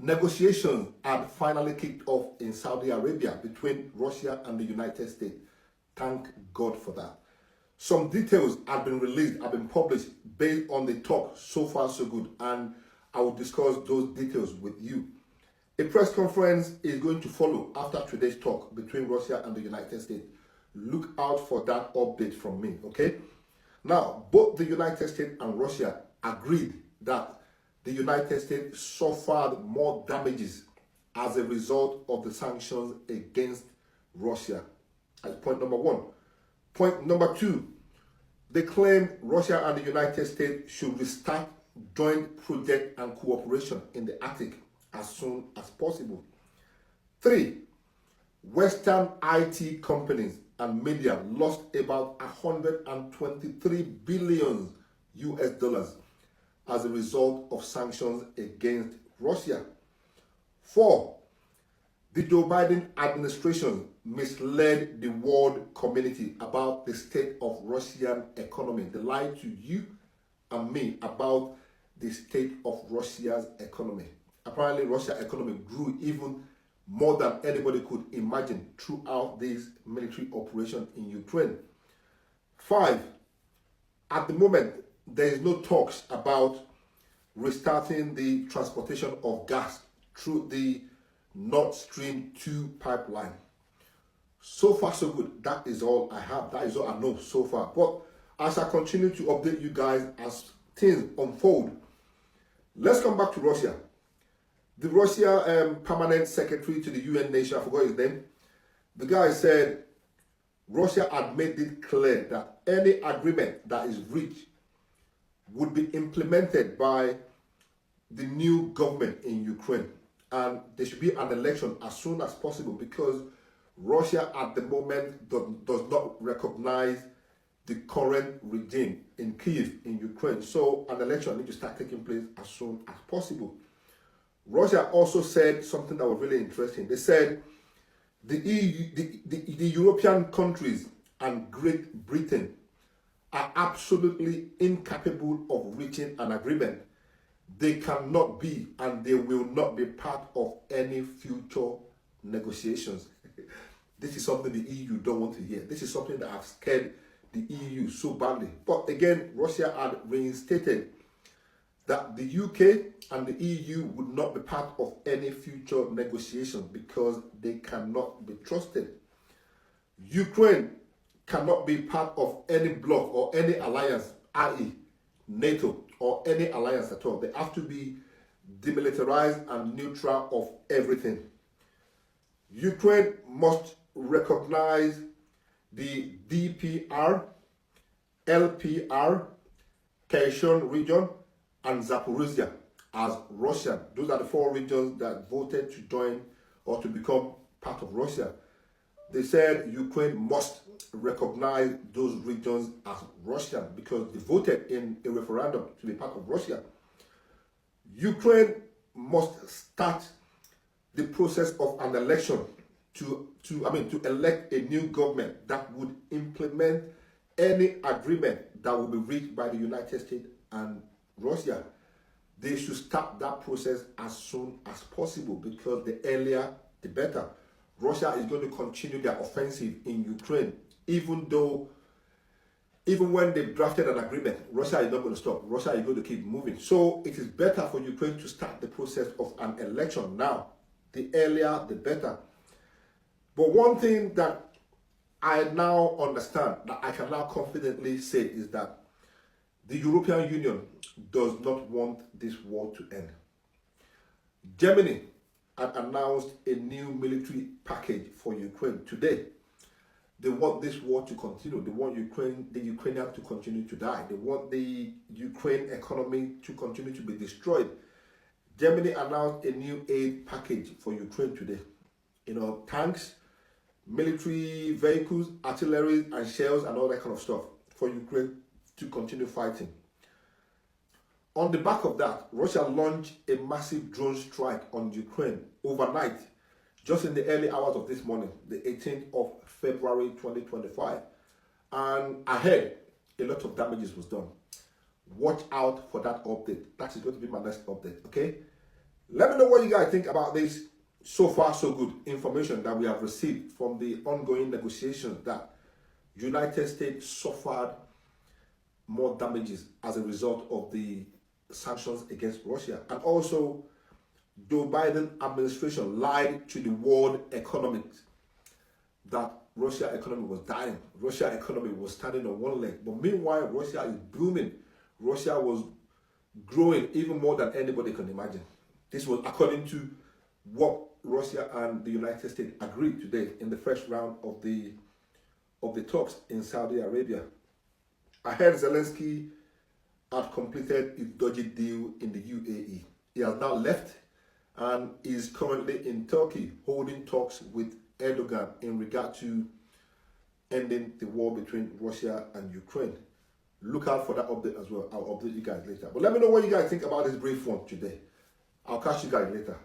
Negotiations had finally kicked off in Saudi Arabia between Russia and the United States. Thank God for that. Some details have been released, have been published based on the talk. So far, so good. And I will discuss those details with you. A press conference is going to follow after today's talk between Russia and the United States. Look out for that update from me, okay? Now, both the United States and Russia agreed that the United States suffered more damages as a result of the sanctions against Russia. That's point number one. Point number two, they claim Russia and the United States should restart joint project and cooperation in the Arctic as soon as possible. Three, Western IT companies and media lost about 123 billion US dollars as a result of sanctions against Russia. Four, the Joe Biden administration misled the world community about the state of Russian economy. They lied to you and me about the state of Russia's economy. Apparently, Russia's economy grew even more than anybody could imagine throughout this military operation in Ukraine. Five, at the moment, there is no talks about restarting the transportation of gas through the Nord Stream 2 pipeline. So far, so good. That is all I have. That is all I know so far. But as I continue to update you guys as things unfold, let's come back to Russia. The Russia permanent secretary to the UN nation, I forgot his name, the guy said Russia had made it clear that any agreement that is reached would be implemented by the new government in Ukraine. And there should be an election as soon as possible because Russia at the moment does not recognize the current regime in Kyiv in Ukraine. So an election needs to start taking place as soon as possible. Russia also said something that was really interesting. They said the EU, the European countries and Great Britain are absolutely incapable of reaching an agreement. They cannot be and they will not be part of any future negotiations. This is something the EU don't want to hear. This is something that has scared the EU so badly. But again, Russia had reinstated that the UK and the EU would not be part of any future negotiations because they cannot be trusted. Ukraine cannot be part of any bloc or any alliance, i.e. NATO or any alliance at all. They have to be demilitarized and neutral of everything. Ukraine must recognize the DPR, LPR, Kherson region, and Zaporizhia as Russian. Those are the four regions that voted to join or to become part of Russia. They said Ukraine must recognize those regions as Russian because they voted in a referendum to be part of Russia. Ukraine must start the process of an election to elect a new government that would implement any agreement that will be reached by the United States and Russia. They should start that process as soon as possible because the earlier the better. Russia is going to continue their offensive in Ukraine, even when they've drafted an agreement. Russia is not going to stop. Russia is going to keep moving. So it is better for Ukraine to start the process of an election now. The earlier, the better. But one thing that I now understand, that I can now confidently say, is that the European Union does not want this war to end. Germany had announced a new military package for Ukraine today. They want this war to continue. They want the Ukrainians to continue to die. They want the Ukraine economy to continue to be destroyed. Germany announced a new aid package for Ukraine today. Tanks, military vehicles, artillery, and shells, and all that kind of stuff for Ukraine to continue fighting. On the back of that, Russia launched a massive drone strike on Ukraine overnight, just in the early hours of this morning, the 18th of February 2025. And ahead, a lot of damages was done. Watch out for that update. That is going to be my next update, okay? Let me know what you guys think about this so far so good information that we have received from the ongoing negotiations that United States suffered more damages as a result of the sanctions against Russia. And also, Joe Biden administration lied to the world economics that Russia economy was dying. Russia economy was standing on one leg. But meanwhile, Russia is booming. Russia was growing even more than anybody can imagine. This was according to what Russia and the United States agreed today in the first round of the talks in Saudi Arabia. I heard Zelensky had completed his dodgy deal in the UAE. He has now left and is currently in Turkey holding talks with Erdogan in regard to ending the war between Russia and Ukraine. Look out for that update as well. I'll update you guys later. But let me know what you guys think about this brief one today. I'll catch you guys later.